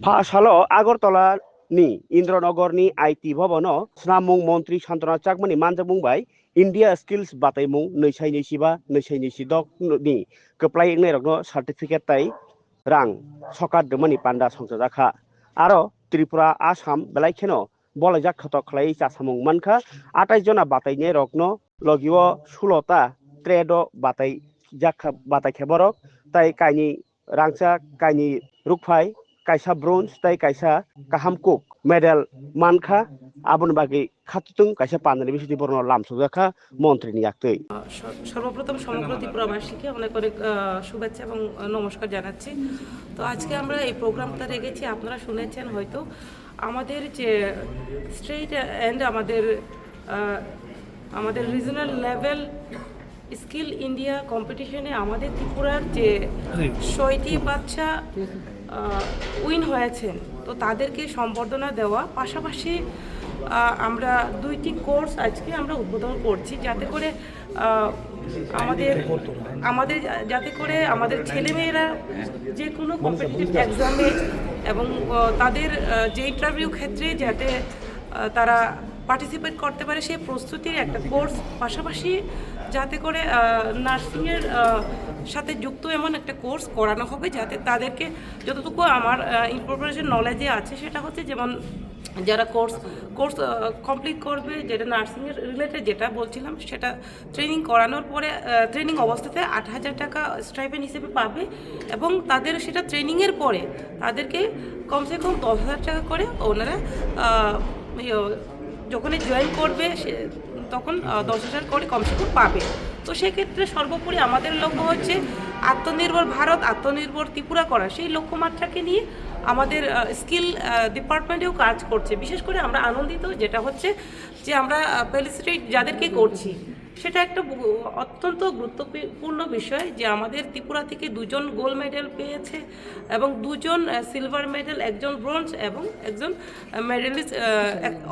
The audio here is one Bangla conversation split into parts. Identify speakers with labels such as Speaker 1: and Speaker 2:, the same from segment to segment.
Speaker 1: Phasalo Agartala ni Indranogorni IT Bhavano Snamung Montri Songchajakkha Manjabung bai India Skils Bataimung Nishai Shiba Nishai Sidok ni Kwplai Wngnai Rokno Certificate tai Rang Sokat Rwmani Panda Songchajakkha Aro Tripura Assam Belaikeno Bolajakha Khlai Chasamung Mankha 28 jona Batainai Rokno Logio Sulota Tredo Bataijakha Bataikhborok tai kaini Rangsa kaini Rukphai kaisa bronze tai kaisa kaham kuk medal mankha aboni bagi khatutung kaisa pandani bisiti borno lamsujakha মন্ত্রী ni yaktei
Speaker 2: সর্বপ্রথম সমগ্র ত্রিপুরাবাসীকে অনেক অনেক শুভেচ্ছা এবং নমস্কার জানাচ্ছি। তো আজকে আমরা এই প্রোগ্রামটা রেখেছি, আপনারা শুনেছেন হয়তো আমাদের যে স্টেট অ্যান্ড আমাদের রিজনাল লেভেল স্কিল ইন্ডিয়া কম্পিটিশনে আমাদের ত্রিপুরার যে ৬টি বাচ্চা উইন হয়েছেন, তো তাদেরকে সম্বর্ধনা দেওয়া পাশাপাশি আমরা 2টি কোর্স আজকে আমরা উদ্বোধন করছি যাতে করে আমাদের ছেলেমেয়েরা যে কোনো কম্পিটিটিভ এক্সামে এবং তাদের যে ইন্টারভিউ ক্ষেত্রে যাতে তারা পার্টিসিপেট করতে পারে সেই প্রস্তুতির একটা কোর্স, পাশাপাশি যাতে করে নার্সিংয়ের সাথে যুক্ত এমন একটা কোর্স করানো হবে যাতে তাদেরকে যতটুকু আমার ইনফরমেশন নলেজে আছে সেটা হচ্ছে যেমন যারা কোর্স কমপ্লিট করবে, যেটা নার্সিংয়ের রিলেটেড যেটা বলছিলাম, সেটা ট্রেনিং করানোর পরে ট্রেনিং অবস্থাতে 8,000 টাকা স্টাইপেন্ড হিসেবে পাবে এবং তাদের সেটা ট্রেনিংয়ের পরে তাদেরকে কমসে কম 10,000 টাকা করে ওনারা যখনই জয়েন করবে তখন 10,000 করে কমসে কম পাবে। তো সেক্ষেত্রে সর্বোপরি আমাদের লক্ষ্য হচ্ছে আত্মনির্ভর ভারত, আত্মনির্ভর ত্রিপুরা করা। সেই লক্ষ্যমাত্রাকে নিয়ে আমাদের স্কিল ডিপার্টমেন্টেও কাজ করছে। বিশেষ করে আমরা আনন্দিত যেটা হচ্ছে যে আমরা ফেলিসিটেট যাদেরকে করছি, সেটা একটা অত্যন্ত গুরুত্বপূর্ণ বিষয় যে আমাদের ত্রিপুরা থেকে 2জন গোল্ড মেডেল পেয়েছে এবং 2জন সিলভার মেডেল, একজন ব্রোঞ্জ এবং একজন মেডেলিস্ট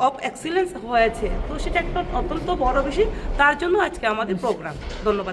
Speaker 2: অফ এক্সিলেন্স হয়েছে। তো সেটা একটা অত্যন্ত বড় বিষয়, তার জন্য আজকে আমাদের প্রোগ্রাম। ধন্যবাদ।